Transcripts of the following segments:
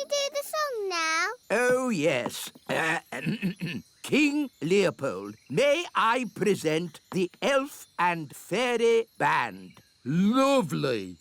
we do the song now? Oh, yes. King Leopold, may I present the Elf and Fairy Band? Lovely.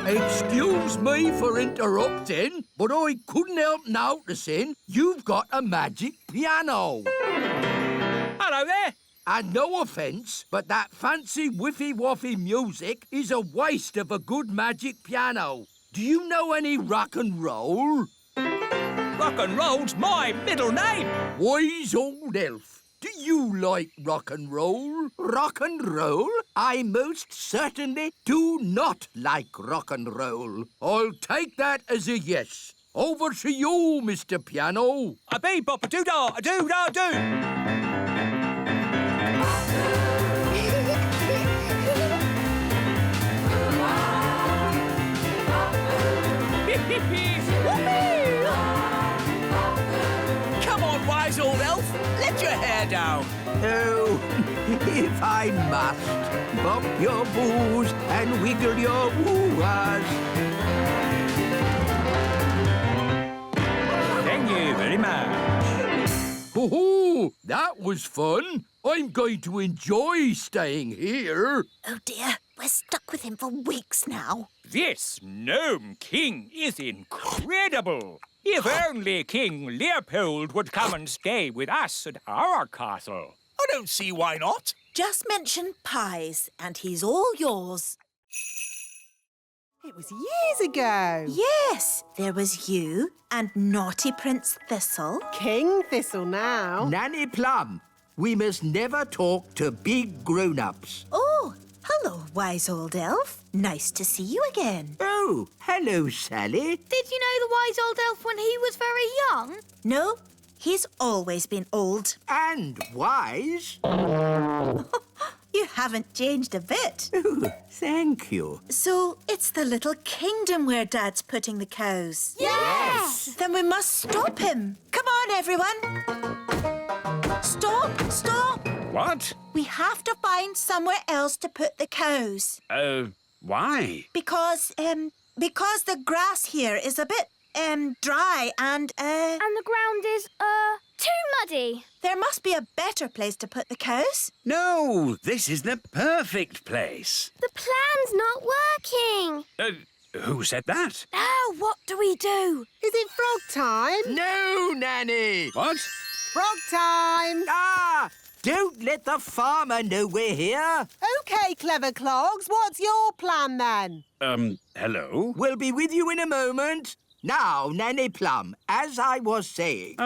Excuse me for interrupting, but I couldn't help noticing you've got a magic piano. Hello there. And no offence, but that fancy whiffy-woffy music is a waste of a good magic piano. Do you know any rock and roll? Rock and roll's my middle name. Wise old elf. Do you like rock and roll? Rock and roll? I most certainly do not like rock and roll. I'll take that as a yes. Over to you, Mr. Piano. A bee bop a doo da a doo da doo. Come on, wise old elf. Let your hair down. Oh, if I must, bump your boos and wiggle your woo-ahs. Thank you very much. Hoo-hoo! That was fun. I'm going to enjoy staying here. Oh, dear. We're stuck with him for weeks now. This gnome king is incredible. If only King Leopold would come and stay with us at our castle. I don't see why not. Just mention pies, and he's all yours. It was years ago. Yes, there was you and naughty Prince Thistle. King Thistle now. Nanny Plum, we must never talk to big grown-ups. Oh, hello, wise old elf. Nice to see you again. Oh, hello, Sally. Did you know the wise old elf when he was very young? No, he's always been old. And wise. You haven't changed a bit. Oh, thank you. So it's the little kingdom where Dad's putting the cows. Yes! Then we must stop him. Come on, everyone. Stop, stop. What? We have to find somewhere else to put the cows. Why? Because the grass here is a bit, dry and, And the ground is, too muddy. there must be a better place to put the cows. No, this is the perfect place. The plan's not working. Who said that? Now what do we do? Is it frog time? No, Nanny. What? Frog time. Ah! Don't let the farmer know we're here. OK, clever clogs, what's your plan then? Hello? We'll be with you in a moment. Now, Nanny Plum, as I was saying...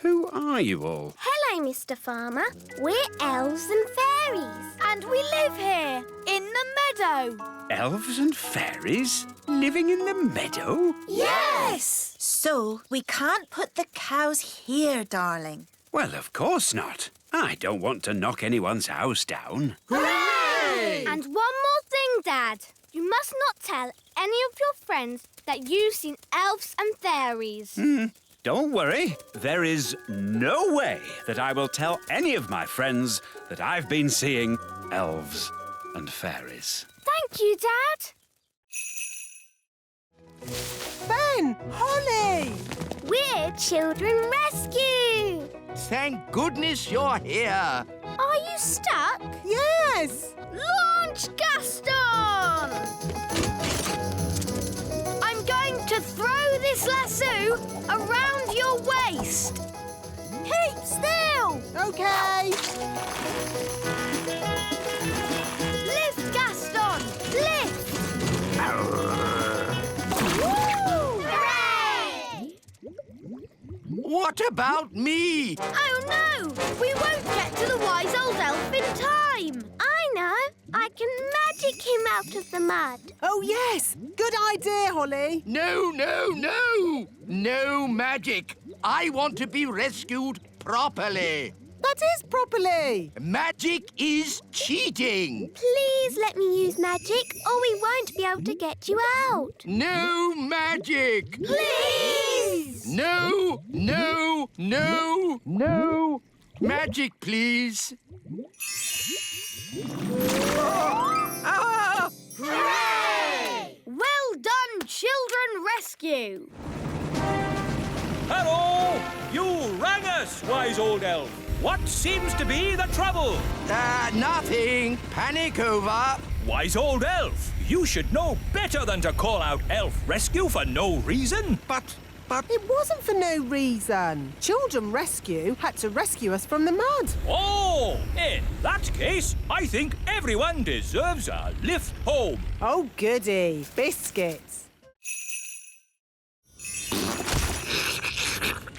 Who are you all? Hello, Mr. Farmer. We're elves and fairies. And we live here, in the meadow. Elves and fairies living in the meadow? Yes! So we can't put the cows here, darling. Well, of course not. I don't want to knock anyone's house down. Hooray! And one more thing, Dad. You must not tell any of your friends that you've seen elves and fairies. Don't worry. There is no way that I will tell any of my friends that I've been seeing elves and fairies. Thank you, Dad. Ben, Holly. We're Children Rescue. Thank goodness you're here. Are you stuck? Yes. Launch Gaston! I'm going to throw this lasso around your waist. Keep still! OK. Lift, Gaston! Lift! Woo! Hooray! What about me? Oh, no! We won't get to the wise old elf in time. I know. I can magic him out of the mud. Oh, yes. Good idea, Holly. No, no, no. No magic. I want to be rescued properly. That is properly. Magic is cheating. Please let me use magic or we won't be able to get you out. No magic. Please! No, no, no, no. Magic, please. Ah! Hooray! rescue. Hello! You rang us, wise old elf. What seems to be the trouble? Nothing. Panic over. Wise old elf, you should know better than to call out elf rescue for no reason. But... It wasn't for no reason. Children Rescue had to rescue us from the mud. Oh, in that case, I think everyone deserves a lift home. Oh, goody. Biscuits.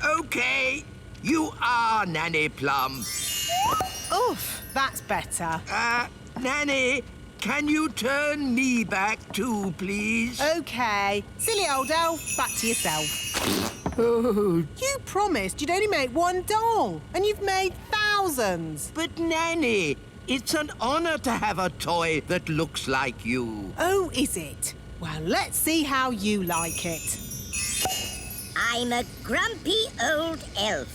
OK, you are Nanny Plum. Oof, that's better. Nanny, can you turn me back too, please? OK. Silly old elf, back to yourself. You promised you'd only make one doll, and you've made thousands. But, Nanny, it's an honour to have a toy that looks like you. Oh, is it? Well, let's see how you like it. I'm a grumpy old elf.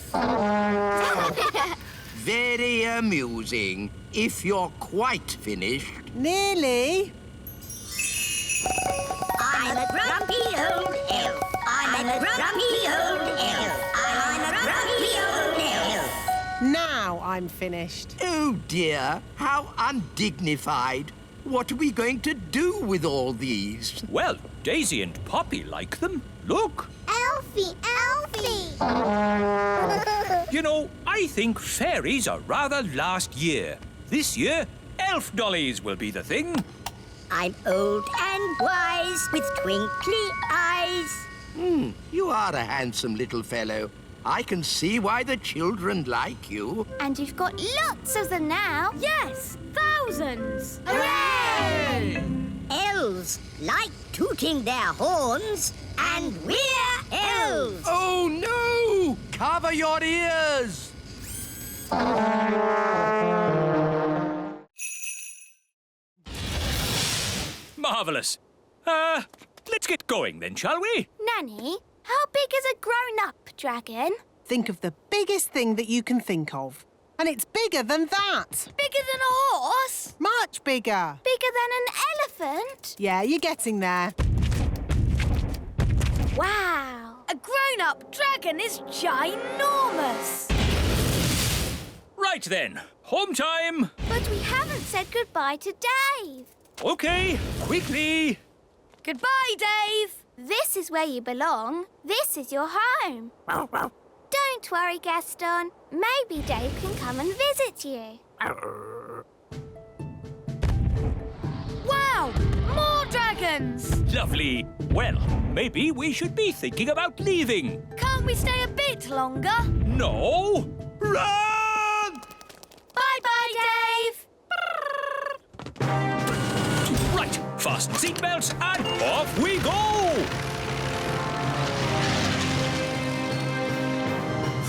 Very amusing, if you're quite finished. Nearly. I'm a grumpy old elf. I'm a grumpy old elf. I'm a grumpy old elf. Now I'm finished. Oh, dear, how undignified. What are we going to do with all these? Well, Daisy and Poppy like them. Look. Elfie, Elfie! You know, I think fairies are rather last year. This year, elf dollies will be the thing. I'm old and wise with twinkly eyes. You are a handsome little fellow. I can see why the children like you. And you've got lots of them now. Yes, thousands. Hooray! Elves like tooting their horns, and we're elves. Oh, no! Cover your ears! Marvellous. Let's get going then, shall we? Nanny, how big is a grown-up dragon? Think of the biggest thing that you can think of. And it's bigger than that. Bigger than a horse? Much bigger. Bigger than an elephant? Yeah, you're getting there. Wow! A grown-up dragon is ginormous! Right then, home time. But we haven't said goodbye to Dave. OK, quickly. Goodbye, Dave. This is where you belong. This is your home. Don't worry, Gaston. Maybe Dave can come and visit you. Wow! More dragons! Lovely. Well, maybe we should be thinking about leaving. Can't we stay a bit longer? No. Run! Bye-bye, Dave! Right, fasten seatbelts and off we go!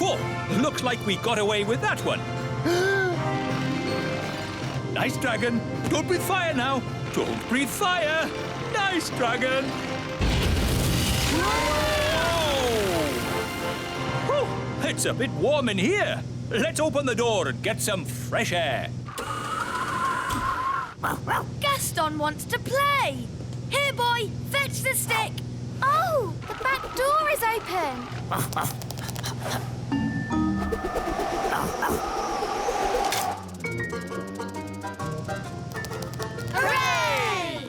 Whoa, looks like we got away with that one. Nice dragon. Don't breathe fire now. Don't breathe fire. Nice dragon. Whoa! Whew, it's a bit warm in here. Let's open the door and get some fresh air. Gaston wants to play. Here, boy, fetch the stick. Oh, the back door is open. Hooray!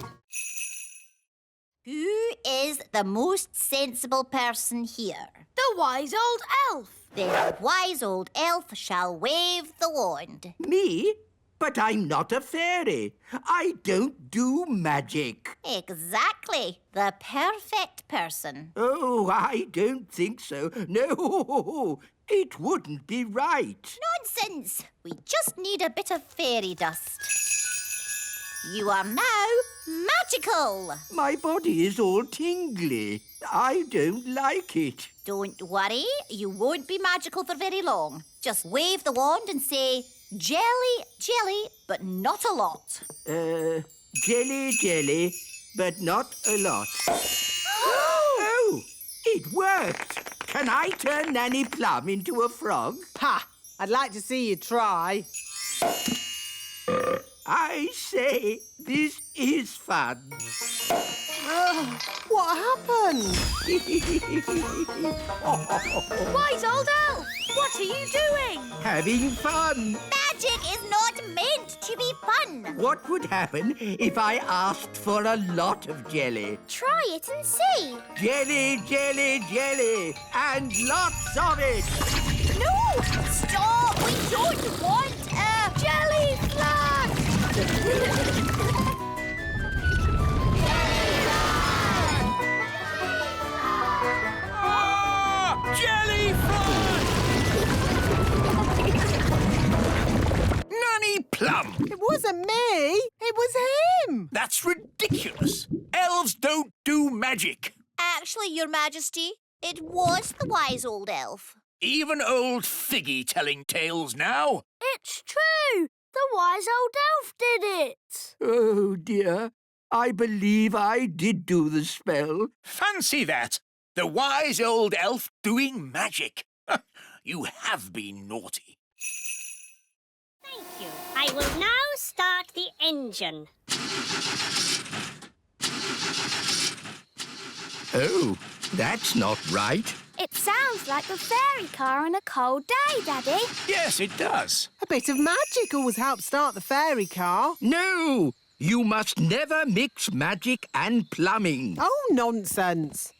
Who is the most sensible person here? The wise old elf. The wise old elf shall wave the wand. Me? But I'm not a fairy. I don't do magic. Exactly. The perfect person. Oh, I don't think so. No, it wouldn't be right. Nonsense. We just need a bit of fairy dust. You are now magical. My body is all tingly. I don't like it. Don't worry. You won't be magical for very long. Just wave the wand and say, jelly, jelly, but not a lot. Jelly, jelly, but not a lot. Oh, it worked. Can I turn Nanny Plum into a frog? Ha! I'd like to see you try. I say, this is fun. What happened? Wise old elf! What are you doing? Having fun. Magic is not meant to be fun. What would happen if I asked for a lot of jelly? Try it and see. Jelly, jelly, jelly, and lots of it. No! Stop! We don't want a Jelly flag! Jelly Nanny Plum! It wasn't me. It was him. That's ridiculous. Elves don't do magic. Actually, Your Majesty, it was the wise old elf. Even old Figgy telling tales now. It's true. The wise old elf did it. Oh, dear. I believe I did do the spell. Fancy that. The wise old elf doing magic. You have been naughty. Thank you. I will now start the engine. Oh, that's not right. It sounds like the fairy car on a cold day, Daddy. Yes, it does. A bit of magic always helps start the fairy car. No! You must never mix magic and plumbing. Oh, nonsense.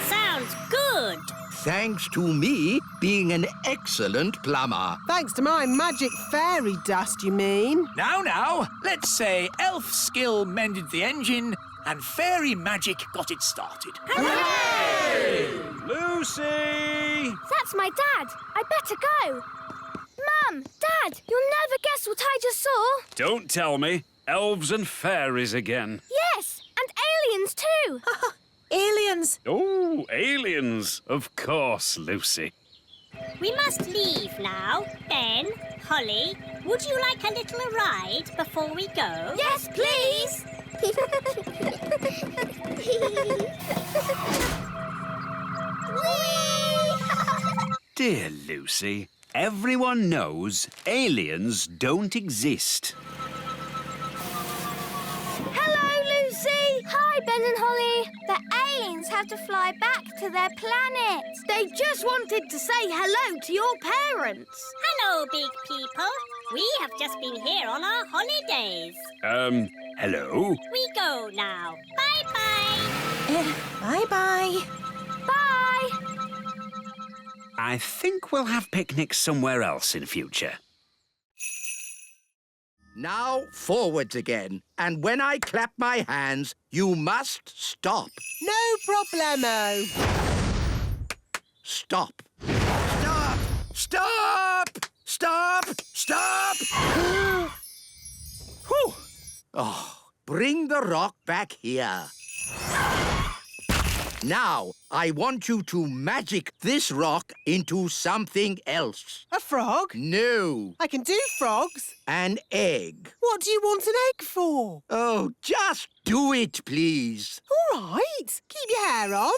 Sounds good. Thanks to me being an excellent plumber. Thanks to my magic fairy dust, you mean? Now, let's say elf skill mended the engine and fairy magic got it started. Lucy! That's my dad. I better go. Mum, Dad, you'll never guess what I just saw. Don't tell me. Elves and fairies again. Yes, and aliens too. Aliens. Oh, aliens. Of course, Lucy. We must leave now. Ben, Holly, would you like a little ride before we go? Yes, please. Dear Lucy, everyone knows aliens don't exist. Hello, Lucy. Hi, Ben and Holly. The aliens have to fly back to their planet. They just wanted to say hello to your parents. Hello, big people. We have just been here on our holidays. Hello? We go now. Bye-bye. Bye-bye. Bye. I think we'll have picnics somewhere else in future. Now forwards again. And when I clap my hands, you must stop. No problemo. Stop. Stop! Stop! Stop! Stop! Whew. Oh, bring the rock back here. Now, I want you to magic this rock into something else. A frog? No, I can do frogs. an egg. What do you want an egg for? Oh, just do it, please. All right. Keep your hair on.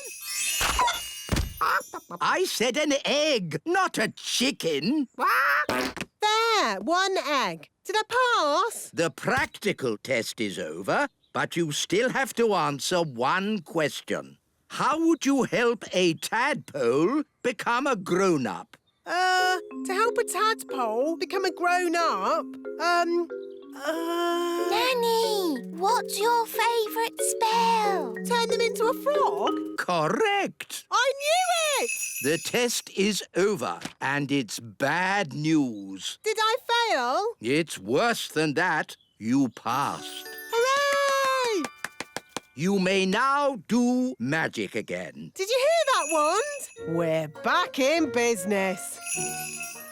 I said an egg, not a chicken. There, one egg. Did I pass? The practical test is over, but you still have to answer one question. How would you help a tadpole become a grown-up? To help a tadpole become a grown-up, Nanny, what's your favourite spell? turn them into a frog? Correct. I knew it! The test is over, and it's bad news. Did I fail? It's worse than that. You passed. Hooray! You may now do magic again. Did you hear that, Wand? We're back in business.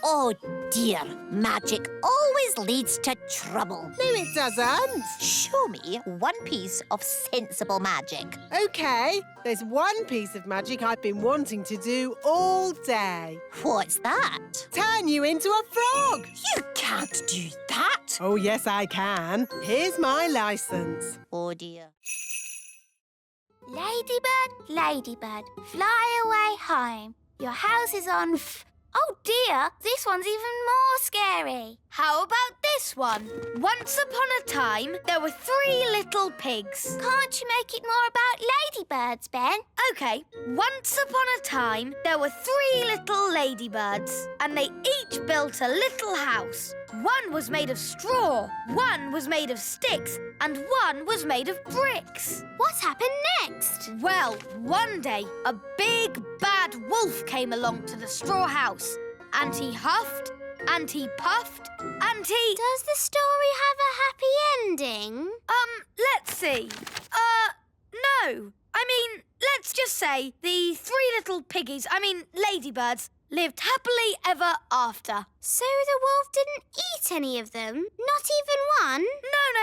Oh dear, magic always leads to trouble. No, it doesn't. Show me one piece of sensible magic. OK, there's one piece of magic I've been wanting to do all day. What's that? Turn you into a frog. You can't do that. Oh, yes, I can. Here's my licence. Oh dear. Ladybird, ladybird, fly away home. Your house is on Oh dear, this one's even more scary. How about this one? Once upon a time, there were 3 little pigs. Can't you make it more about ladybirds, Ben? OK, once upon a time, there were 3 little ladybirds, and they each built a little house. One was made of straw, one was made of sticks, and one was made of bricks. What happened next? Well, one day, a big, bad wolf came along to the straw house, and he huffed, and he puffed, and he... Does the story have a happy ending? Let's see. No. I mean, let's just say the 3 little ladybirds, lived happily ever after. So the wolf didn't eat any of them? Not even one?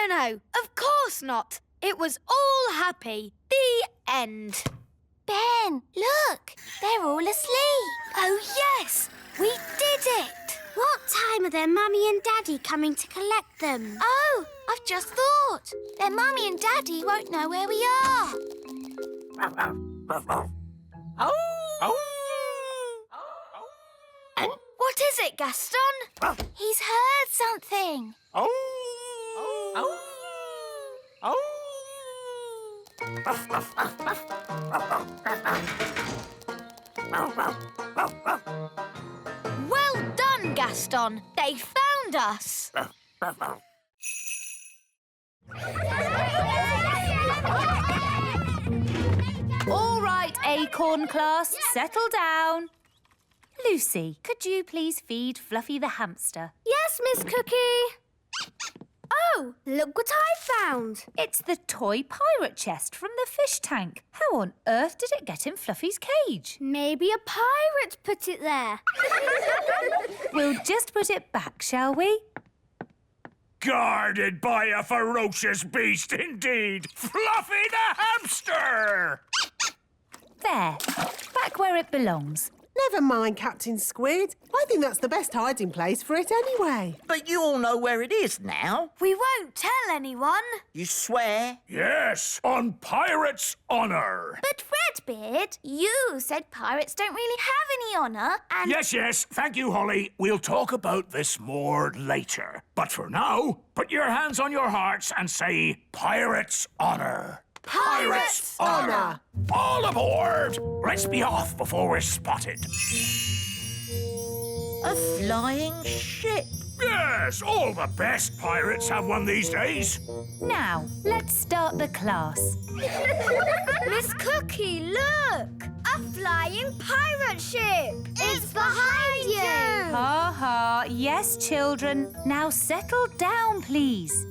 No. Of course not. It was all happy. The end. Ben, look. They're all asleep. Oh, yes. We did it. What time are their mummy and daddy coming to collect them? Oh, I've just thought. Their mummy and daddy won't know where we are. What is it, Gaston? He's heard something. Well done, Gaston. They found us. All right, Acorn class, settle down. Lucy, could you please feed Fluffy the hamster? Yes, Miss Cookie. Oh, look what I found. It's the toy pirate chest from the fish tank. How on earth did it get in Fluffy's cage? Maybe a pirate put it there. We'll just put it back, shall we? Guarded by a ferocious beast indeed! Fluffy the hamster! There, back where it belongs. Never mind, Captain Squid. I think that's the best hiding place for it anyway. But you all know where it is now. We won't tell anyone. You swear? Yes, on pirate's honour. But Redbeard, you said pirates don't really have any honour and... Yes, thank you, Holly. We'll talk about this more later. But for now, put your hands on your hearts and say pirate's honour. Pirate's honour. All aboard! Let's be off before we're spotted. A flying ship. Yes, all the best pirates have one these days. Now, let's start the class. Miss Cookie, look! A flying pirate ship! It's behind you! Ha ha, yes, children. Now settle down, please.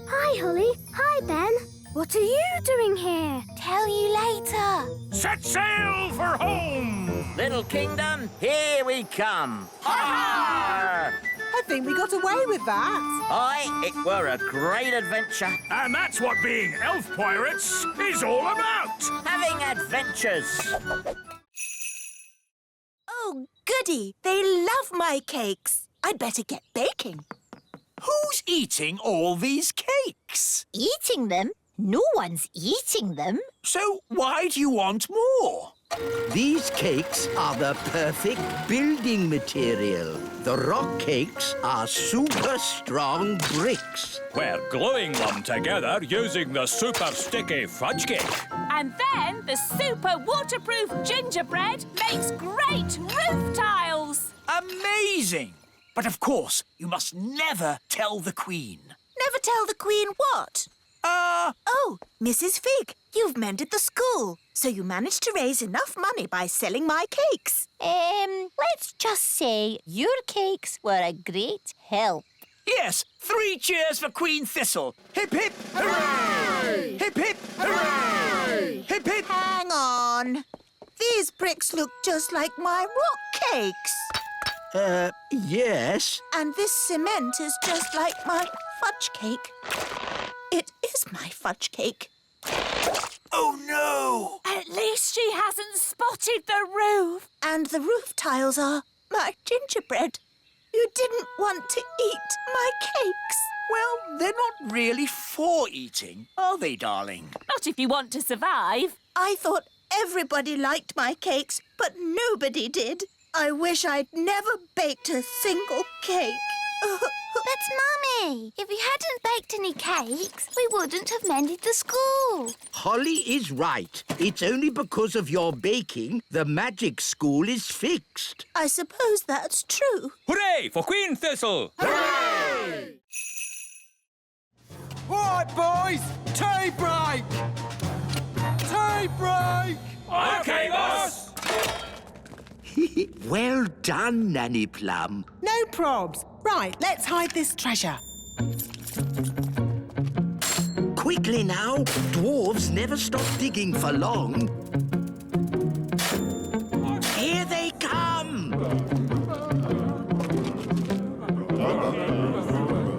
Hi, Holly. Hi, Ben. What are you doing here? Tell you later. Set sail for home! Little Kingdom, here we come. Ha! I think we got away with that. Aye, it were a great adventure. And that's what being elf pirates is all about! Having adventures. Oh, goody. They love my cakes. I'd better get baking. Who's eating all these cakes? Eating them? No one's eating them. So why do you want more? These cakes are the perfect building material. The rock cakes are super strong bricks. We're gluing them together using the super sticky fudge cake. And then the super waterproof gingerbread makes great roof tiles. Amazing! But of course, you must never tell the Queen. Never tell the Queen what? Oh, Mrs. Fig, you've mended the school, so you managed to raise enough money by selling my cakes. Let's just say your cakes were a great help. Yes, 3 cheers for Queen Thistle. Hip, hip, hooray! Hip, hip, hooray! Hip, hip. Hang on. These bricks look just like my rock cakes. Yes. And this cement is just like my fudge cake. It is my fudge cake. Oh, no! At least she hasn't spotted the roof. And the roof tiles are my gingerbread. You didn't want to eat my cakes. Well, they're not really for eating, are they, darling? Not if you want to survive. I thought everybody liked my cakes, but nobody did. I wish I'd never baked a single cake. But, Mummy, if we hadn't baked any cakes, we wouldn't have mended the school. Holly is right. It's only because of your baking the magic school is fixed. I suppose that's true. Hooray for Queen Thistle! Hooray! All right, boys, tea break! Tea break! OK, boss! Well done, Nanny Plum. No probs. Right, let's hide this treasure. Quickly now. Dwarves never stop digging for long. Here they come!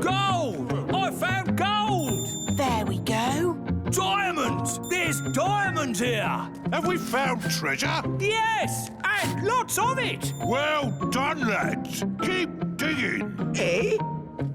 Gold! I found gold! There we go. Diamonds! There's diamonds here! Have we found treasure? Yes! And lots of it! Well done, lads. Keep digging. Eh?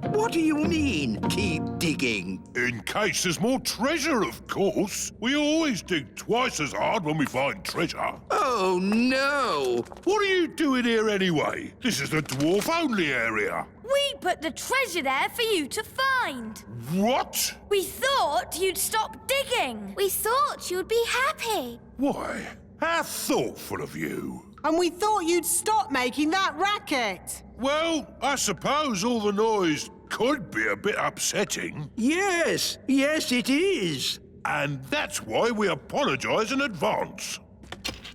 What do you mean, keep digging? In case there's more treasure, of course. We always dig twice as hard when we find treasure. Oh, no! What are you doing here anyway? This is the dwarf-only area. We put the treasure there for you to find. What? We thought you'd stop digging. We thought you'd be happy. Why, how thoughtful of you. And we thought you'd stop making that racket. Well, I suppose all the noise could be a bit upsetting. Yes, it is. And that's why we apologise in advance.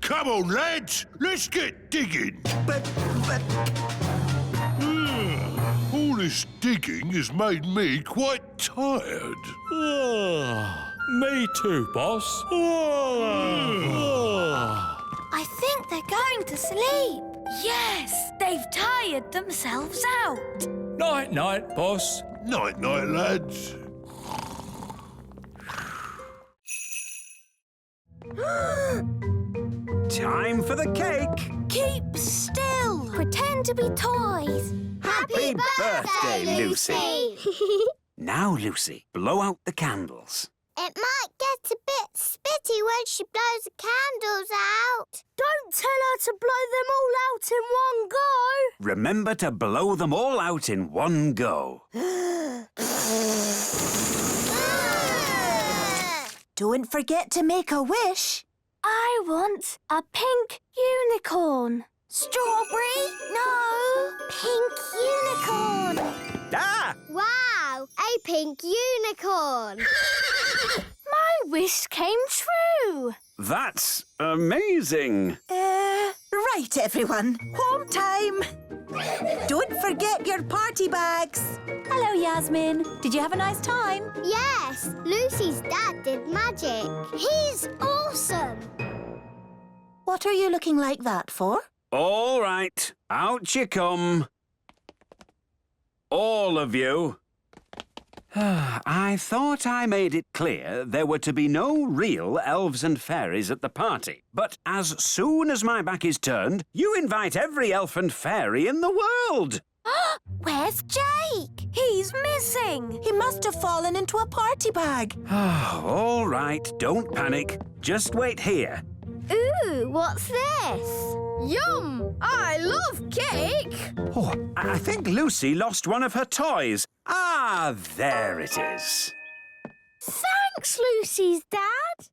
Come on, lads, let's get digging. But... All this digging has made me quite tired. Me too, boss. I think they're going to sleep. Yes, they've tired themselves out. Night-night, boss. Night-night, lads. Time for the cake. Keep still. Pretend to be toys. Happy birthday, Lucy. Now, Lucy, blow out the candles. It might get a bit spitty when she blows the candles out. Don't tell her to blow them all out in one go. Remember to blow them all out in one go. Don't forget to make a wish. I want a pink unicorn. Strawberry? No. Pink unicorn. Ah! Wow, a pink unicorn. My wish came true. That's amazing. Right, everyone. Home time. Don't forget your party bags. Hello, Yasmin. Did you have a nice time? Yes, Lucy's dad did magic. He's awesome. What are you looking like that for? All right, out you come. All of you. I thought I made it clear there were to be no real elves and fairies at the party. But as soon as my back is turned, you invite every elf and fairy in the world. Where's Jake? He's missing. He must have fallen into a party bag. All right, don't panic. Just wait here. Ooh, what's this? Yum! I love cake. Oh, I think Lucy lost one of her toys. Ah, there it is. Thanks, Lucy's dad.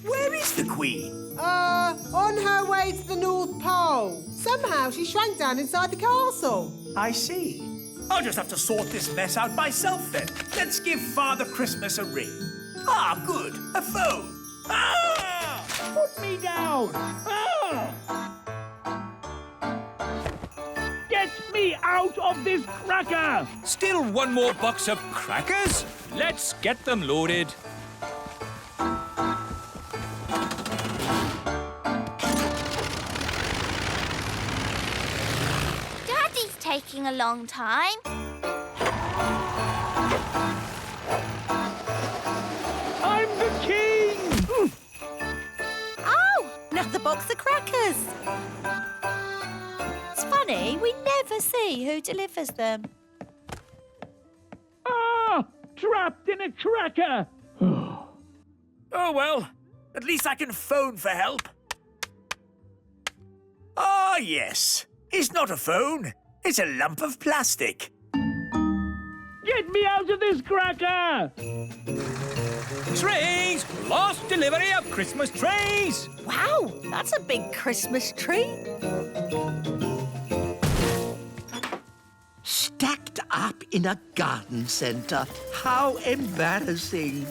Where is the Queen? On her way to the North Pole. Somehow she shrank down inside the castle. I see. I'll just have to sort this mess out myself then. Let's give Father Christmas a ring. Ah, good. A phone. Ah! Put me down! Ah! Get me out of this cracker! Still one more box of crackers? Let's get them loaded. Daddy's taking a long time. I'm the king! Oh, another box of crackers. It's funny, we never see who delivers them. Ah! Trapped in a cracker! Oh, well, at least I can phone for help. Ah, yes. It's not a phone. It's a lump of plastic. Get me out of this cracker! Trees! Last delivery of Christmas trees! Wow, that's a big Christmas tree. Stacked up in a garden centre. How embarrassing.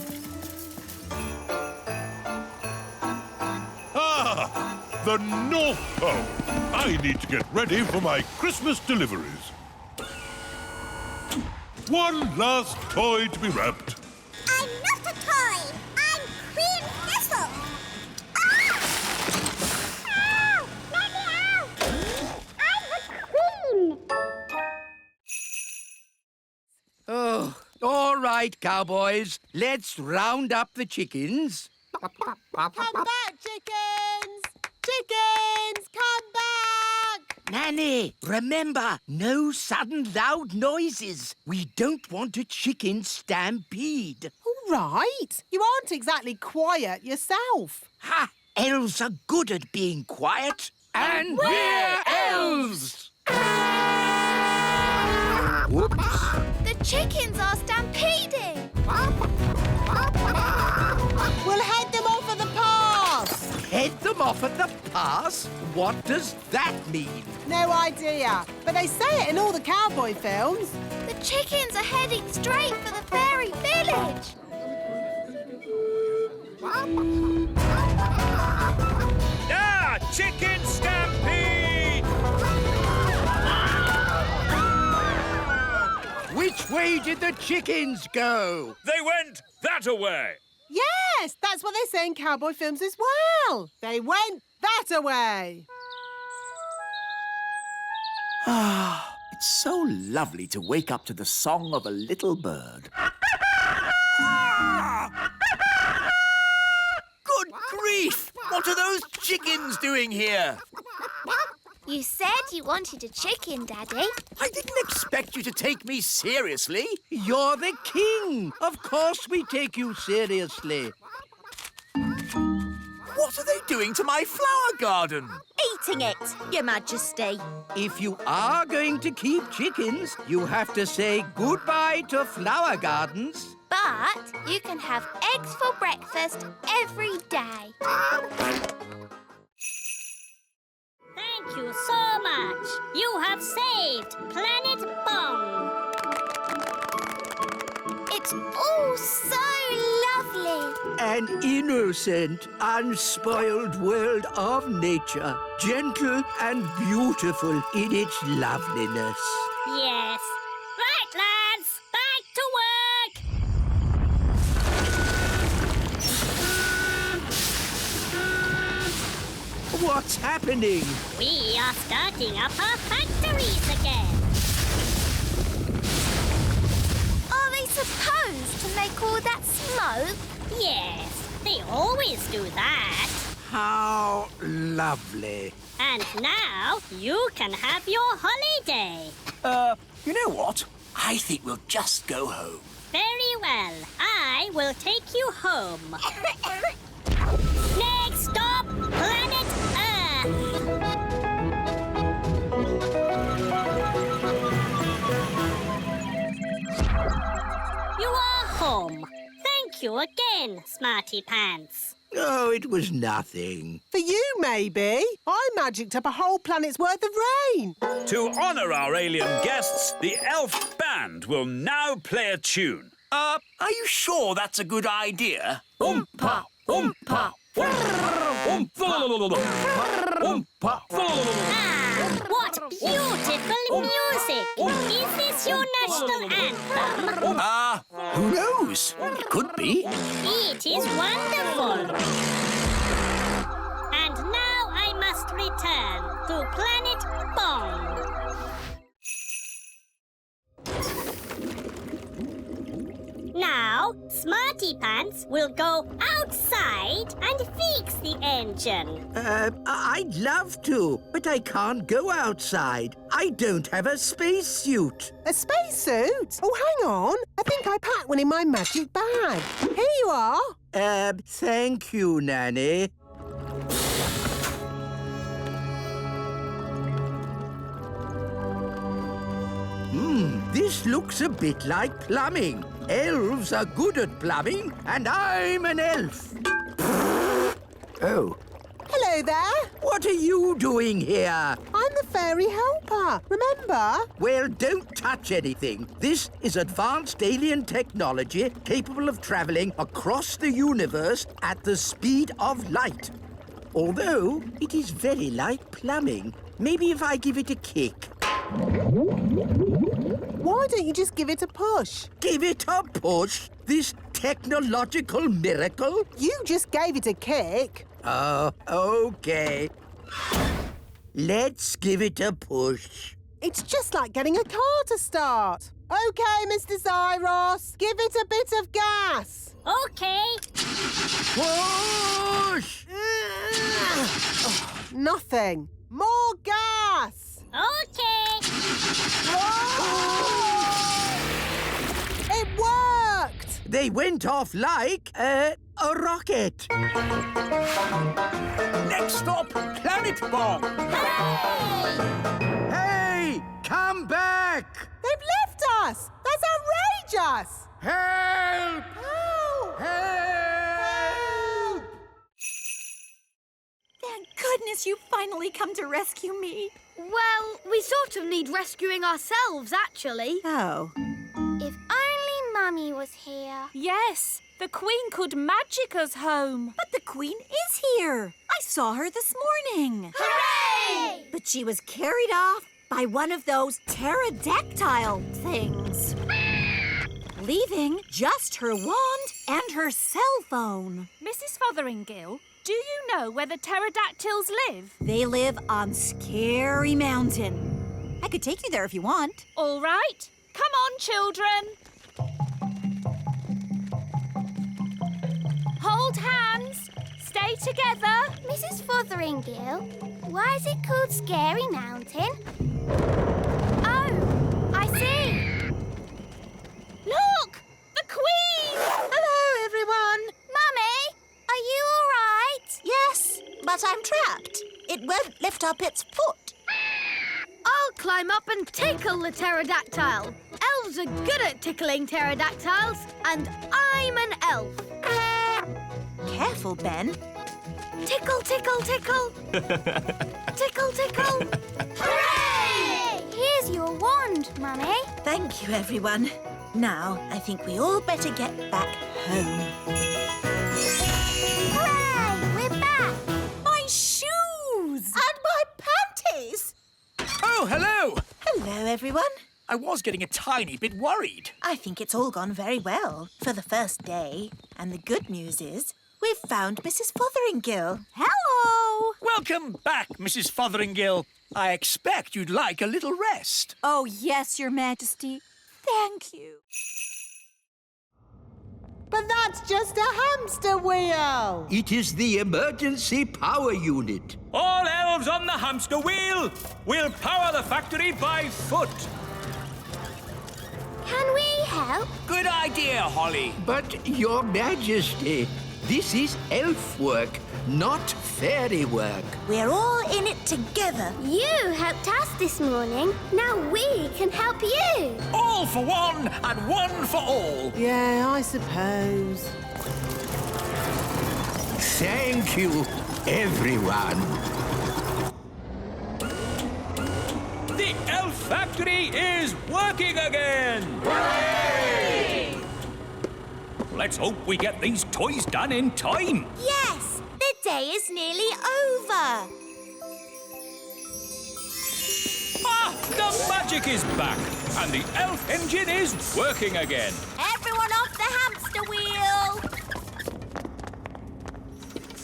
Ah! The North Pole! I need to get ready for my Christmas deliveries. One last toy to be wrapped. I'm not a toy. I'm Queen Thistle. Ah! Ow! Let me out! I'm the Queen. Oh, all right, cowboys. Let's round up the chickens. Come back, chickens! Chickens, come back! Nanny, remember, no sudden loud noises. We don't want a chicken stampede. All right. You aren't exactly quiet yourself. Ha! Elves are good at being quiet. And we're elves! Whoops. The chickens are stampeding. We'll head them off at the pass. Head them off at the pass? What does that mean? No idea, but they say it in all the cowboy films. The chickens are heading straight for the fairy village. Ah! Chicken stampede! Which way did the chickens go? They went that-a-way. Yes, that's what they say in cowboy films as well. They went that-a-way. Ah, it's so lovely to wake up to the song of a little bird. Good grief! What are those chickens doing here? You said you wanted a chicken, Daddy. I didn't expect you to take me seriously. You're the king. Of course we take you seriously. What are they doing to my flower garden? Eating it, Your Majesty. If you are going to keep chickens, you have to say goodbye to flower gardens. But you can have eggs for breakfast every day. Thank you so much. You have saved Planet Bong. It's all so lovely. An innocent, unspoiled world of nature, gentle and beautiful in its loveliness. Yes. Right, lads. Back to work. What's happening? We are starting up our factories again. Are they supposed to make all that smoke? Yes, they always do that. How lovely. And now you can have your holiday. You know what? I think we'll just go home. Very well. I will take you home. Next stop, Planet Earth. You are home. Thank you again, Smarty Pants. Oh, it was nothing. For you, maybe. I magicked up a whole planet's worth of rain. To honour our alien guests, the elf band will now play a tune. Are you sure that's a good idea? Oompa, oompa, oompa, Ah, what beautiful music! Is this your national anthem? Who knows? It could be. It is wonderful. And now I must return to Planet Bong. Now, Smarty Pants will go outside and fix the engine. I'd love to, but I can't go outside. I don't have a spacesuit. A spacesuit? Oh, hang on. I think I packed one in my magic bag. Here you are. Thank you, Nanny. This looks a bit like plumbing. Elves are good at plumbing, and I'm an elf. Oh. Hello there. What are you doing here? I'm the fairy helper, remember? Well, don't touch anything. This is advanced alien technology capable of travelling across the universe at the speed of light. Although, it is very like plumbing. Maybe if I give it a kick. Why don't you just give it a push? Give it a push? This technological miracle? You just gave it a kick. Oh, okay. Let's give it a push. It's just like getting a car to start. OK, Mr. Zyros, give it a bit of gas. OK. Push! Nothing. More gas. OK. It worked. They went off like a rocket. Next stop, Planet Bomb. Hey, come back! They've left us. That's outrageous. Help! Help! Help! Thank goodness you finally come to rescue me. Well, we sort of need rescuing ourselves, actually. Oh. If only Mummy was here. Yes, the Queen could magic us home. But the Queen is here. I saw her this morning. Hooray! But she was carried off by one of those pterodactyl things. Leaving just her wand and her cell phone. Mrs. Fotheringill, do you know where the pterodactyls live? They live on Scary Mountain. I could take you there if you want. All right. Come on, children. Hold hands. Stay together. Mrs. Fotheringill, why is it called Scary Mountain? Oh, I see. Look! The Queen! Hello, everyone. Mummy, are you all right? Yes, but I'm trapped. It won't lift up its foot. I'll climb up and tickle the pterodactyl. Elves are good at tickling pterodactyls, and I'm an elf. Careful, Ben. Tickle, tickle, tickle. Tickle, tickle. Hooray! Here's your wand, Mummy. Thank you, everyone. Now, I think we all better get back home. Hooray! We're back. My shoes! And my panties! Oh, hello. Hello, everyone. I was getting a tiny bit worried. I think it's all gone very well for the first day. And the good news is we've found Mrs. Fotheringill. Hello! Welcome back, Mrs. Fotheringill. I expect you'd like a little rest. Oh, yes, Your Majesty. Thank you. But that's just a hamster wheel. It is the emergency power unit. All elves on the hamster wheel! We'll power the factory by foot. Can we help? Good idea, Holly. But, Your Majesty, this is elf work, not fairy work. We're all in it together. You helped us this morning. Now we can help you. All for one and one for all. Yeah, I suppose. Thank you, everyone. The elf factory is working again! Hooray! Let's hope we get these toys done in time. Yes, the day is nearly over. Ah, the magic is back, and the elf engine is working again. Everyone off the hamster wheel.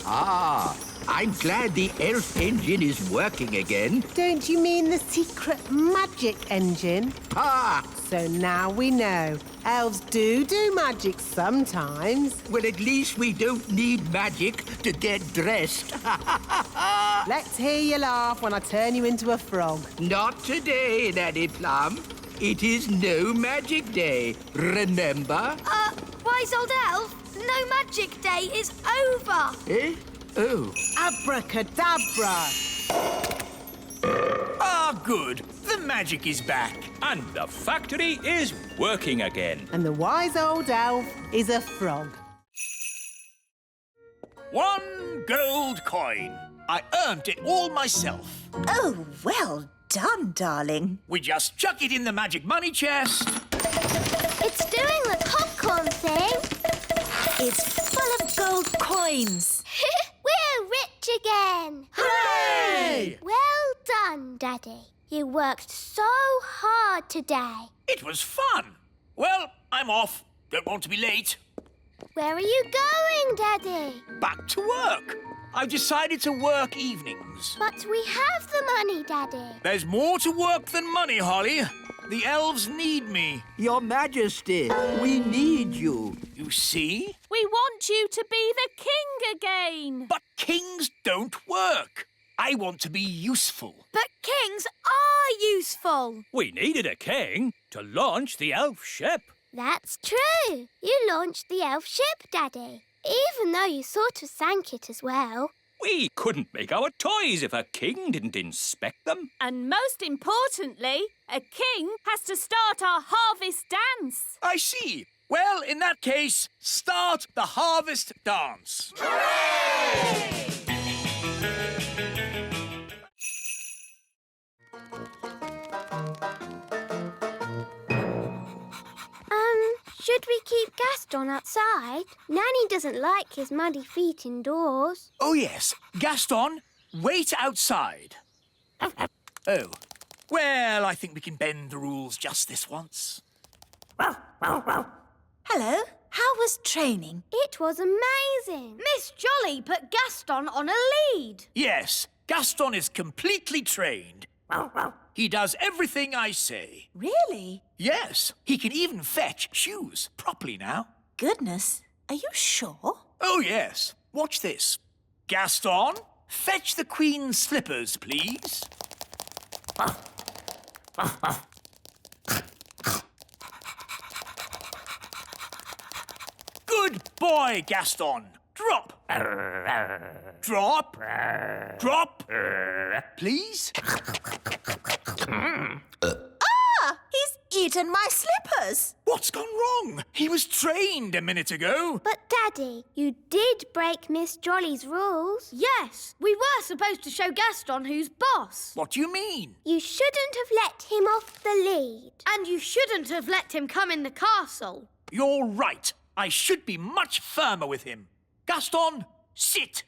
Ah, I'm glad the elf engine is working again. Don't you mean the secret magic engine? Ah! So now we know. Elves do magic sometimes. Well, at least we don't need magic to get dressed. Let's hear you laugh when I turn you into a frog. Not today, Nanny Plum. It is no magic day, remember? Wise old elf, no magic day is over. Eh? Oh. Abracadabra. Ah, good. The The magic is back. And the factory is working again. And the wise old elf is a frog. 1 gold coin. I earned it all myself. Oh, well done, darling. We just chuck it in the magic money chest. It's doing the popcorn thing. It's full of gold coins. We're rich again. Hooray! Well done, Daddy. You worked so hard today. It was fun. Well, I'm off. Don't want to be late. Where are you going, Daddy? Back to work. I've decided to work evenings. But we have the money, Daddy. There's more to work than money, Holly. The elves need me. Your Majesty, we need you. You see? We want you to be the king again. But kings don't work. I want to be useful. But kings are useful. We needed a king to launch the elf ship. That's true. You launched the elf ship, Daddy. Even though you sort of sank it as well. We couldn't make our toys if a king didn't inspect them. And most importantly, a king has to start our harvest dance. I see. Well, in that case, start the harvest dance. Should we keep Gaston outside? Nanny doesn't like his muddy feet indoors. Oh, yes. Gaston, wait outside. Oh. Well, I think we can bend the rules just this once. Hello. How was training? It was amazing. Miss Jolly put Gaston on a lead. Yes, Gaston is completely trained. He does everything I say. Really? Yes, he can even fetch shoes properly now. Goodness, are you sure? Oh, yes. Watch this. Gaston, fetch the Queen's slippers, please. Good boy, Gaston. Drop. Drop. Drop. Please. He's eaten my slippers. What's gone wrong? He was trained a minute ago. But, Daddy, you did break Miss Jolly's rules. Yes, we were supposed to show Gaston who's boss. What do you mean? You shouldn't have let him off the lead. And you shouldn't have let him come in the castle. You're right. I should be much firmer with him. Gaston, sit.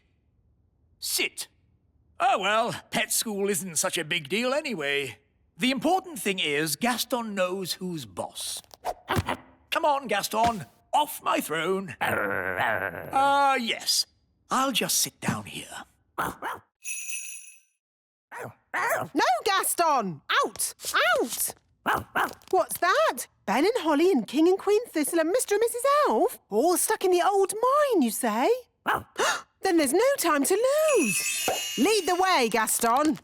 Sit. Oh, well, pet school isn't such a big deal anyway. The important thing is Gaston knows who's boss. Come on, Gaston. Off my throne. Yes. I'll just sit down here. No, Gaston! Out! Out! What's that? Ben and Holly and King and Queen Thistle and Mr. and Mrs. Elf? All stuck in the old mine, you say? Then there's no time to lose. Lead the way, Gaston.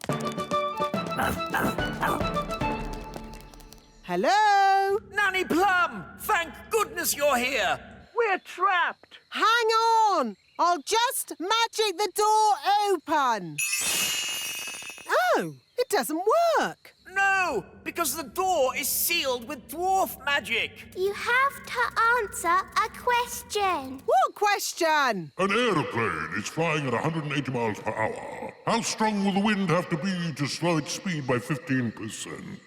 Hello? Nanny Plum! Thank goodness you're here. We're trapped. Hang on. I'll just magic the door open. Oh, it doesn't work. No, because the door is sealed with dwarf magic. You have to answer a question. What question? An aeroplane is flying at 180 miles per hour. How strong will the wind have to be to slow its speed by 15%?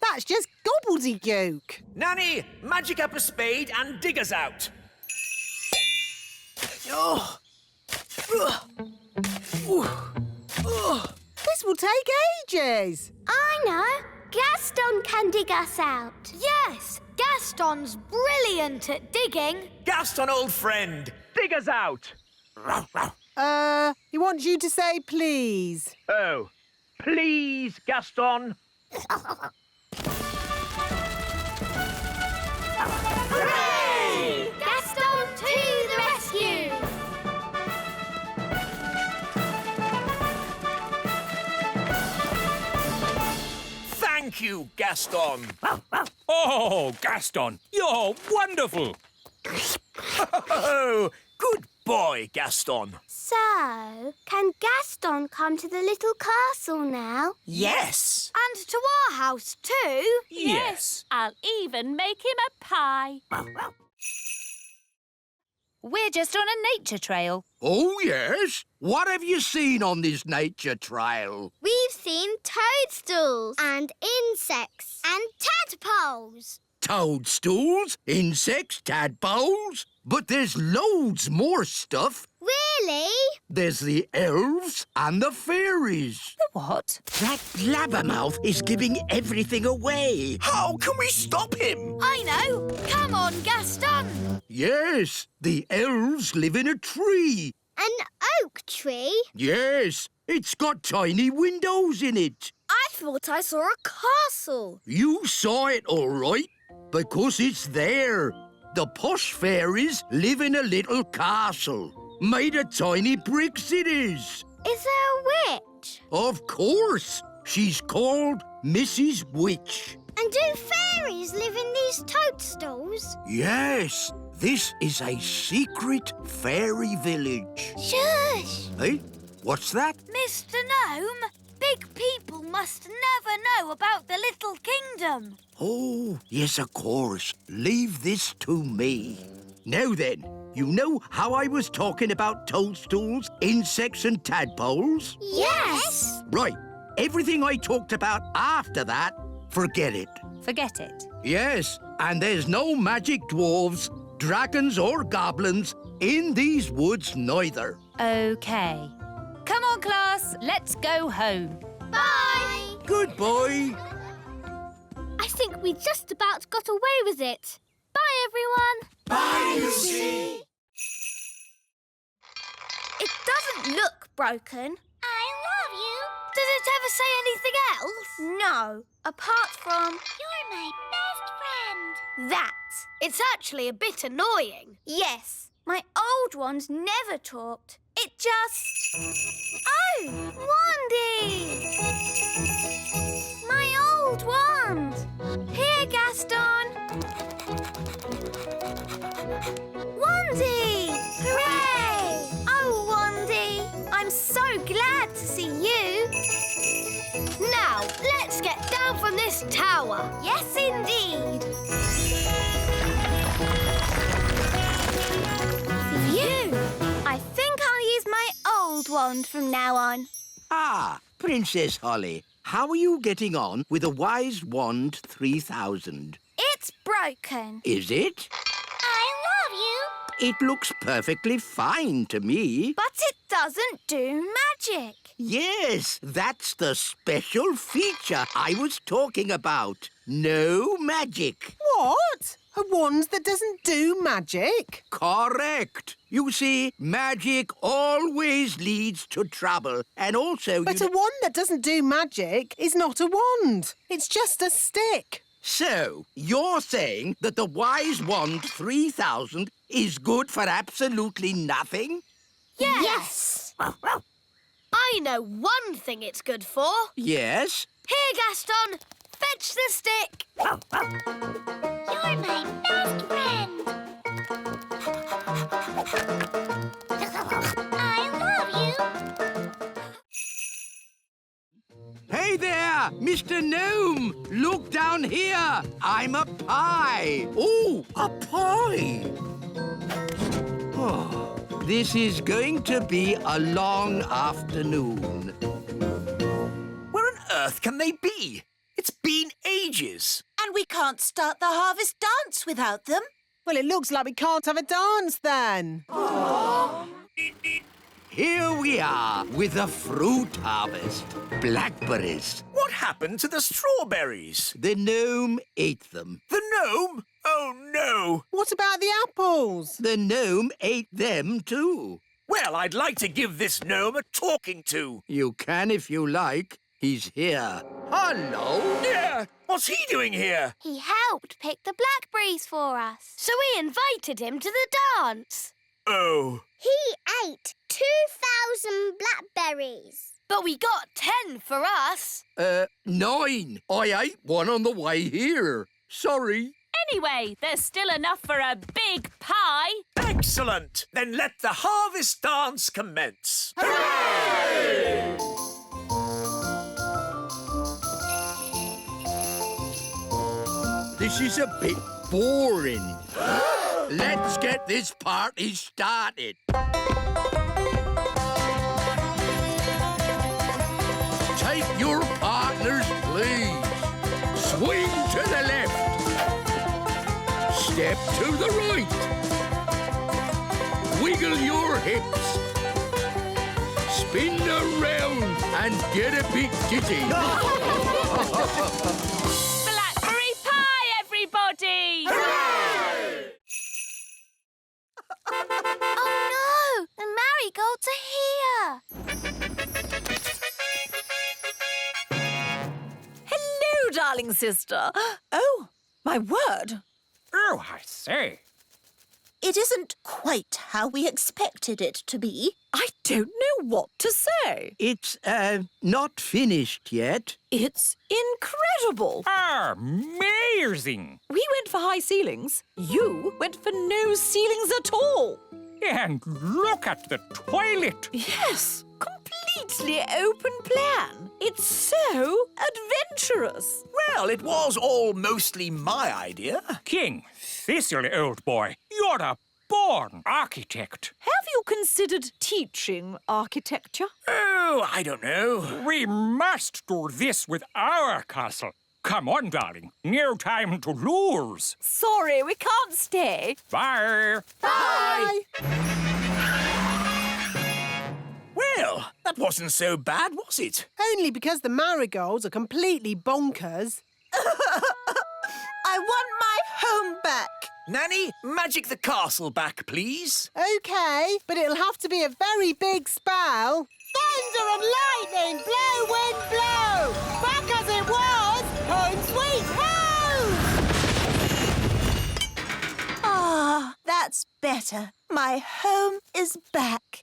That's just gobbledygook. Nanny, magic up a spade and dig us out. Oh. This will take ages. I know. Gaston can dig us out. Yes, Gaston's brilliant at digging. Gaston, old friend, dig us out. He wants you to say please. Oh, please, Gaston. Hooray! Gaston to the rescue! Thank you, Gaston. Oh, Gaston, you're wonderful. Oh, good boy, Gaston. So, can Gaston come to the little castle now? Yes. And to our house too? Yes. I'll even make him a pie. We're just on a nature trail. Oh, yes? What have you seen on this nature trail? We've seen toadstools and insects and tadpoles. Toadstools, insects, tadpoles. But there's loads more stuff. Really? There's the elves and the fairies. The what? That blabbermouth is giving everything away. How can we stop him? I know. Come on, Gaston. Yes, the elves live in a tree. An oak tree? Yes, it's got tiny windows in it. I thought I saw a castle. You saw it all right, because it's there. The posh fairies live in a little castle. Made of tiny bricks it is. Is there a witch? Of course. She's called Mrs. Witch. And do fairies live in these toadstools? Yes, this is a secret fairy village. Shush! Hey, what's that? Mr. Gnome, big people must never know about the Little Kingdom. Oh, yes, of course. Leave this to me. Now then, you know how I was talking about toadstools, insects and tadpoles? Yes! Right. Everything I talked about after that, forget it. Forget it. Yes, and there's no magic dwarves, dragons or goblins in these woods neither. OK. Come on, class. Let's go home. Bye! Goodbye. I think we just about got away with it. Bye, everyone. Bye, Lucy. It doesn't look broken. I love you. Does it ever say anything else? No, apart from You're my best friend. that. It's actually a bit annoying. Yes, my old ones never talked. It just... Oh, Wandy! My old wand. Here, Gaston. Wandy! Hooray! Oh, Wandy, I'm so glad to see you. Now, let's get down from this tower. Yes, indeed. Phew! I think I'll use my old wand from now on. Ah, Princess Holly, how are you getting on with the Wise Wand 3000? It's broken. Is it? I love you. It looks perfectly fine to me. But it doesn't do magic. Yes, that's the special feature I was talking about. No magic. What? A wand that doesn't do magic? Correct. You see, magic always leads to trouble. And also... But a wand that doesn't do magic is not a wand. It's just a stick. So, you're saying that the Wise Wand 3000 is good for absolutely nothing? Yes. I know one thing it's good for. Yes? Here, Gaston. Fetch the stick. You're my best friend. I love you. Hey there, Mr. Gnome! Look down here! I'm a pie! Oh, a pie! Oh, this is going to be a long afternoon. Where on earth can they be? It's been ages. And we can't start the harvest dance without them. Well, it looks like we can't have a dance then. Here we are with the fruit harvest. Blackberries. What happened to the strawberries? The gnome ate them. The gnome? Oh, no. What about the apples? The gnome ate them too. Well, I'd like to give this gnome a talking to. You can if you like. He's here. Hello? Yeah, what's he doing here? He helped pick the blackberries for us. So we invited him to the dance. Oh. He ate 2,000 blackberries. But we got 10 for us. 9. I ate one on the way here. Sorry. Anyway, there's still enough for a big pie. Excellent! Then let the harvest dance commence. This is a bit boring. Let's get this party started. Take your partners, please. Swing to the left. Step to the right. Wiggle your hips. Spin around and get a bit giddy. Blackberry pie, everybody! Oh no! The marigolds are here! Hello, darling sister. Oh, my word. Oh, I say. It isn't quite how we expected it to be. I don't know what to say. It's, not finished yet. It's incredible. Amazing! We went for high ceilings. You went for no ceilings at all. And look at the toilet. Yes, completely open plan. It's so adventurous. Well, it was all mostly my idea. King Thistle, old boy, you're a born architect. Have you considered teaching architecture? Oh, I don't know. We must do this with our castle. Come on, darling. No time to lose. Sorry, we can't stay. Bye. Bye! Well, that wasn't so bad, was it? Only because the marigolds are completely bonkers. I want my home back. Nanny, magic the castle back, please. OK, but it'll have to be a very big spell. Thunder and lightning, blow, wind, blow! Back as it was, home sweet home! Ah, that's better. My home is back.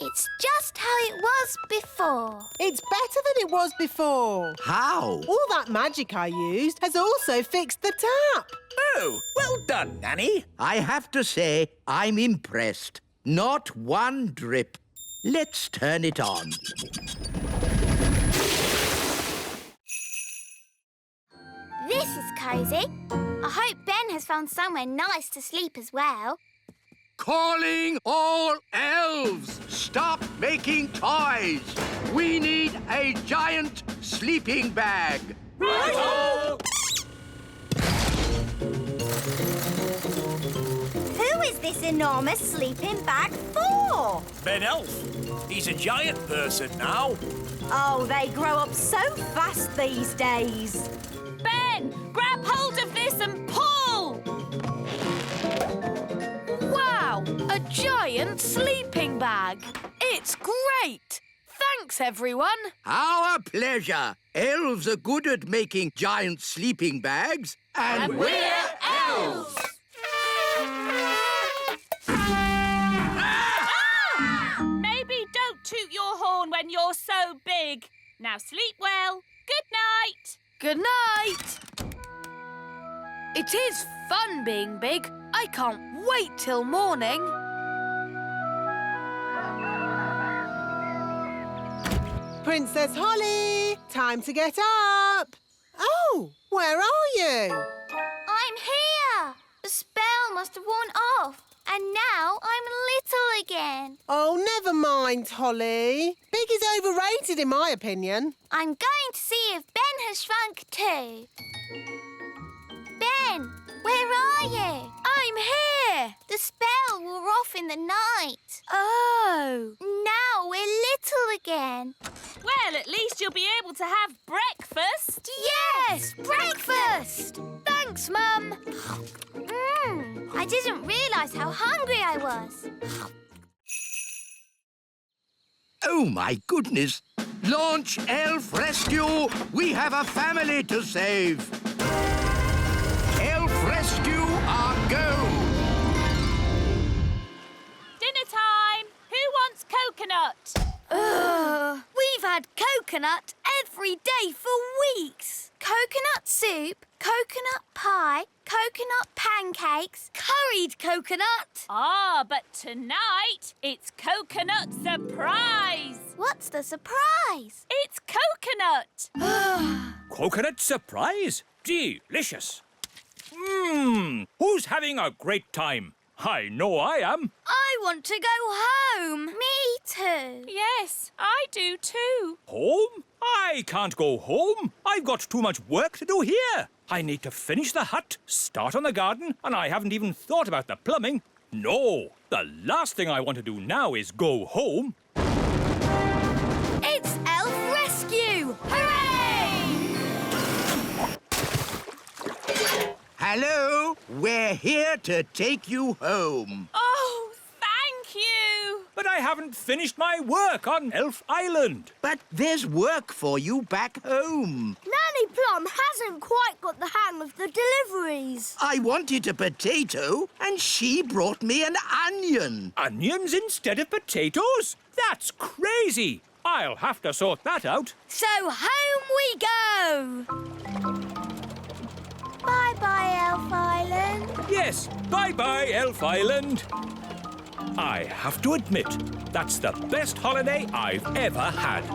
It's just how it was before. It's better than it was before. How? All that magic I used has also fixed the tap. Oh, well done, Nanny. I have to say, I'm impressed. Not one drip. Let's turn it on. This is cosy. I hope Ben has found somewhere nice to sleep as well. Calling all elves! Stop making toys! We need a giant sleeping bag. Righto! Who is this enormous sleeping bag for? Ben Elf. He's a giant person now. Oh, they grow up so fast these days. Ben, grab hold of this and pull! Wow! A giant sleeping bag. It's great. Thanks, everyone. Our pleasure. Elves are good at making giant sleeping bags. And we're elves! Maybe don't toot your horn when you're so big. Now sleep well. Good night. Good night. It is fun being big. I can't wait till morning. Princess Holly, time to get up. Oh, where are you? I'm here. The spell must have worn off. And now I'm little again. Oh, never mind, Holly. Big is overrated, in my opinion. I'm going to see if Ben has shrunk too. Ben, where are you? I'm here. The spell wore off in the night. Oh. Now we're little again. Well, at least you'll be able to have breakfast. Yes, breakfast. Thanks, Mum. I didn't realise how hungry I was. Oh, my goodness. Launch Elf Rescue. We have a family to save. Elf Rescue, our go. Dinner time. Who wants coconut? We've had coconut every day for weeks. coconut soup, coconut pie, coconut pancakes, curried coconut. Ah, but tonight it's coconut surprise. What's the surprise? It's coconut. Coconut surprise? Delicious. Who's having a great time? I know I am. I want to go home. Me too. Yes, I do too. Home? I can't go home. I've got too much work to do here. I need to finish the hut, start on the garden, and I haven't even thought about the plumbing. No, the last thing I want to do now is go home. It's Elf Rescue! Hooray! Hello, we're here to take you home. Oh, thank you. But I haven't finished my work on Elf Island. But there's work for you back home. Nanny Plum hasn't quite got the hang of the deliveries. I wanted a potato, and she brought me an onion. Onions instead of potatoes? That's crazy. I'll have to sort that out. So home we go! Bye-bye, Elf Island. Yes, bye-bye, Elf Island. I have to admit, that's the best holiday I've ever had.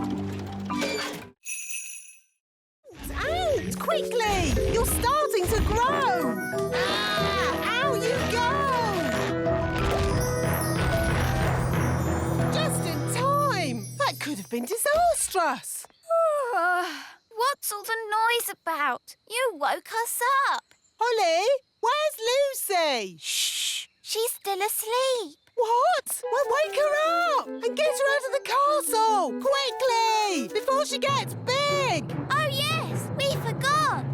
Out! Quickly! You're starting to grow! Ah! Out you go! Just in time! That could have been disastrous! What's all the noise about? You woke us up. Holly, where's Lucy? Shh! She's still asleep. What? Well, wake her up and get her out of the castle! Quickly! Before she gets big! Oh, yes, we forgot.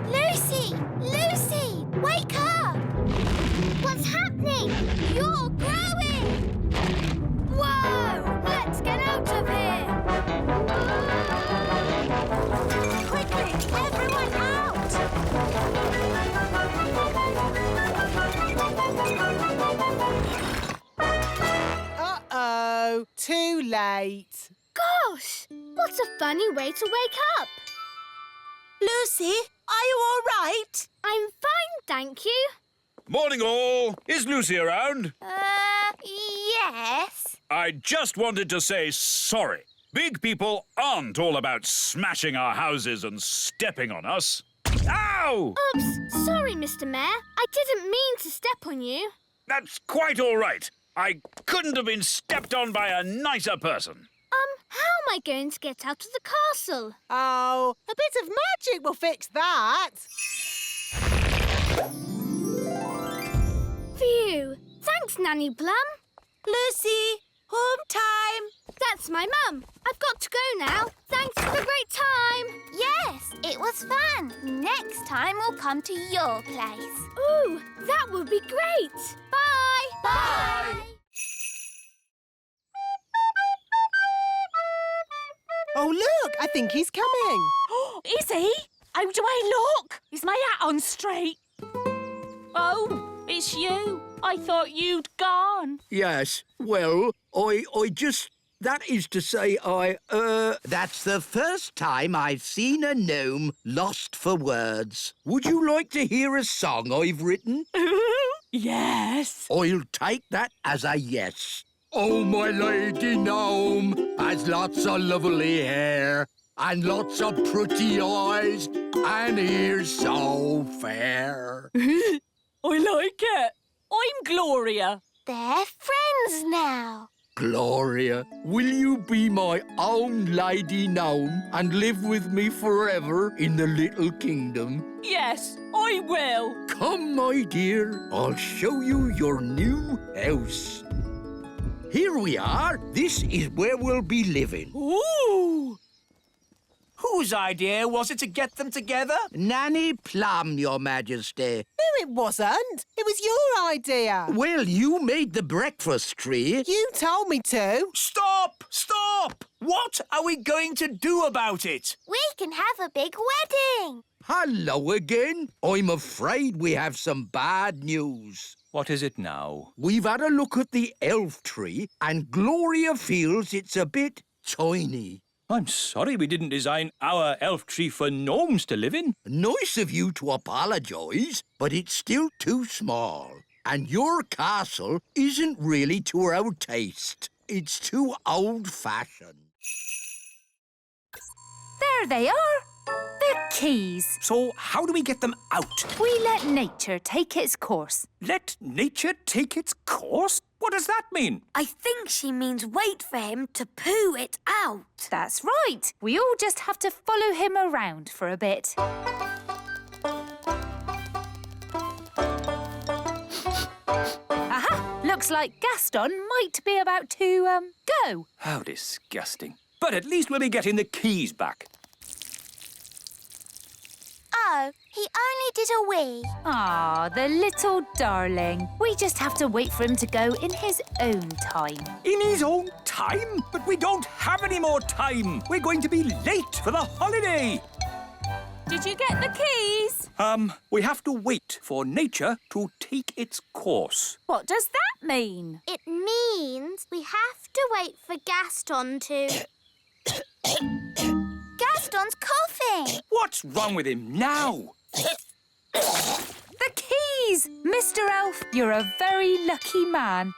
Lucy! Lucy! Wake up! What's happening? You're growing! Whoa! Let's get out of here! Quickly! Everyone out! Uh-oh, too late. Gosh! What a funny way to wake up. Lucy, are you all right? I'm fine, thank you. Morning, all. Is Lucy around? Yes. I just wanted to say sorry. Big people aren't all about smashing our houses and stepping on us. Ow! Oops, sorry, Mr. Mayor. I didn't mean to step on you. That's quite all right. I couldn't have been stepped on by a nicer person. How am I going to get out of the castle? Oh, a bit of magic will fix that. Phew. Thanks, Nanny Plum. Lucy, home time. That's my mum. I've got to go now. Thanks for the great time. Yes, it was fun. Next time we'll come to your place. Ooh, that would be great. Bye. Bye. Oh, look, I think he's coming. Is he? How do I look? Is my hat on straight? Oh, it's you. I thought you'd gone. Yes, well, I just... That is to say, That's the first time I've seen a gnome lost for words. Would you like to hear a song I've written? Yes. I'll take that as a yes. Oh, my lady gnome has lots of lovely hair and lots of pretty eyes and ears so fair. I like it. I'm Gloria. They're friends now. Gloria, will you be my own lady gnome and live with me forever in the little kingdom? Yes, I will. Come, my dear, I'll show you your new house. Here we are. This is where we'll be living. Ooh! Whose idea was it to get them together? Nanny Plum, Your Majesty. No, it wasn't. It was your idea. Well, you made the breakfast tree. You told me to. Stop! Stop! What are we going to do about it? We can have a big wedding. Hello again. I'm afraid we have some bad news. What is it now? We've had a look at the elf tree, and Gloria feels it's a bit tiny. I'm sorry we didn't design our elf tree for gnomes to live in. Nice of you to apologise, but it's still too small. And your castle isn't really to our taste. It's too old-fashioned. There they are. The keys. So how do we get them out? We let nature take its course. Let nature take its course? What does that mean? I think she means wait for him to poo it out. That's right. We all just have to follow him around for a bit. Aha! Looks like Gaston might be about to, go. How disgusting. But at least we'll be getting the keys back. Oh, he only did a wee. Ah, the little darling. We just have to wait for him to go in his own time. In his own time? But we don't have any more time. We're going to be late for the holiday. Did you get the keys? We have to wait for nature to take its course. What does that mean? It means we have to wait for Gaston to... Gaston's coughing. What's wrong with him now? The keys! Mr. Elf, you're a very lucky man.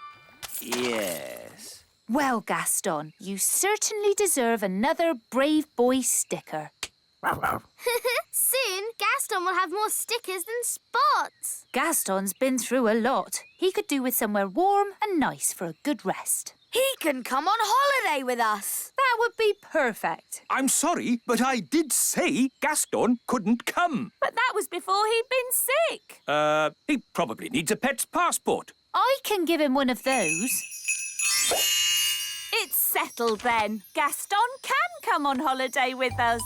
Yes. Well, Gaston, you certainly deserve another Brave Boy sticker. Soon, Gaston will have more stickers than Spots. Gaston's been through a lot. He could do with somewhere warm and nice for a good rest. He can come on holiday with us. That would be perfect. I'm sorry, but I did say Gaston couldn't come. But that was before he'd been sick. He probably needs a pet's passport. I can give him one of those. It's settled then. Gaston can come on holiday with us.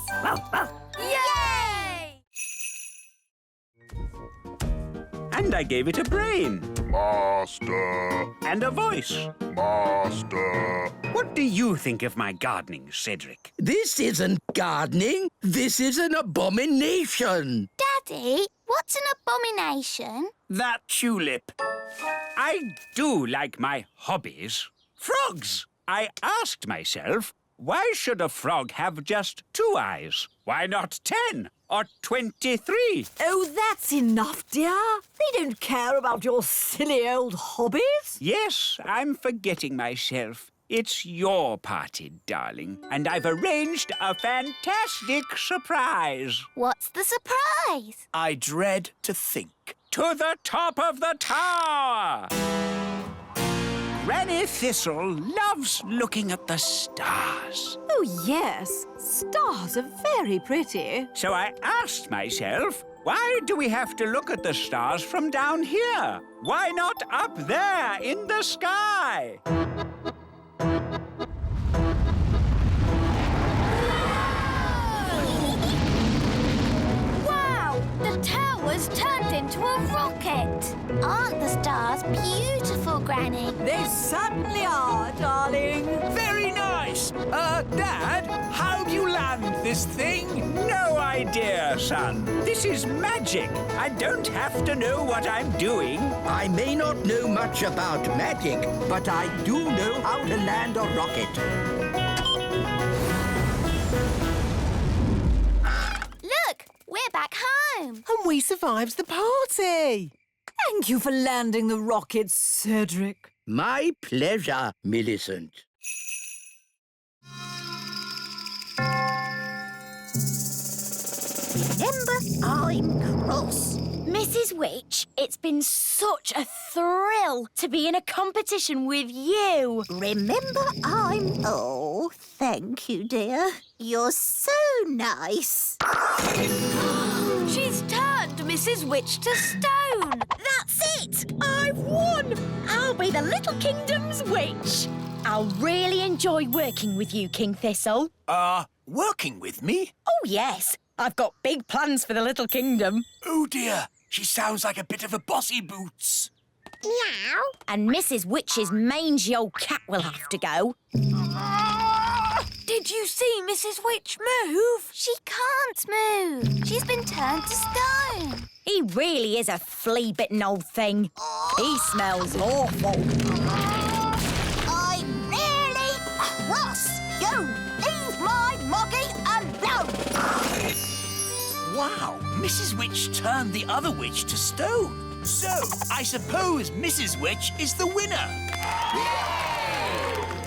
Yay! And I gave it a brain. Master. And a voice. Master. What do you think of my gardening, Cedric? This isn't gardening. This is an abomination. Daddy, what's an abomination? That tulip. I do like my hobbies. Frogs! I asked myself, why should a frog have just 2 eyes? Why not 10 or 23? Oh, that's enough, dear. They don't care about your silly old hobbies. Yes, I'm forgetting myself. It's your party, darling, and I've arranged a fantastic surprise. What's the surprise? I dread to think. To the top of the tower! Granny Thistle loves looking at the stars. Oh, yes. Stars are very pretty. So I asked myself, why do we have to look at the stars from down here? Why not up there in the sky? Wow! The tower's turned into a rocket. Aren't the stars beautiful, Granny? They certainly are, darling. Very nice. Dad, how do you land this thing? No idea, son. This is magic. I don't have to know what I'm doing. I may not know much about magic, but I do know how to land a rocket. Look, we're back home. And we survived the party. Thank you for landing the rocket, Cedric. My pleasure, Millicent. Remember, I'm cross. Mrs. Witch, it's been such a thrill to be in a competition with you. Remember, I'm... Oh, thank you, dear. You're so nice. She's turned Mrs. Witch to stone. That's it! I've won! I'll be the Little Kingdom's witch. I'll really enjoy working with you, King Thistle. Working with me? Oh, yes. I've got big plans for the Little Kingdom. Oh, dear. She sounds like a bit of a bossy boots. Meow. And Mrs. Witch's mangy old cat will have to go. Did you see Mrs. Witch move? She can't move. She's been turned to stone. He really is a flea-bitten old thing. He smells awful. I'm really cross. You leave my Wow, Mrs. Witch turned the other witch to stone. So, I suppose Mrs. Witch is the winner.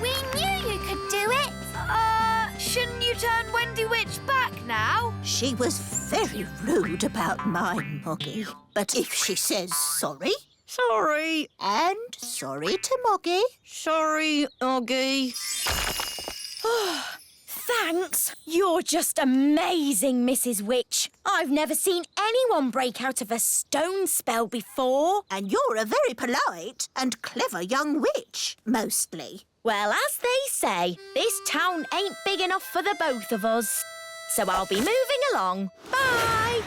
We knew you could do it. Shouldn't you turn Wendy Witch back now? She was very rude about my Moggy. But if she says sorry... Sorry. And sorry to Moggy. Sorry, Oggy. Thanks. You're just amazing, Mrs. Witch. I've never seen anyone break out of a stone spell before. And you're a very polite and clever young witch, mostly. Well, as they say, this town ain't big enough for the both of us. So I'll be moving along. Bye.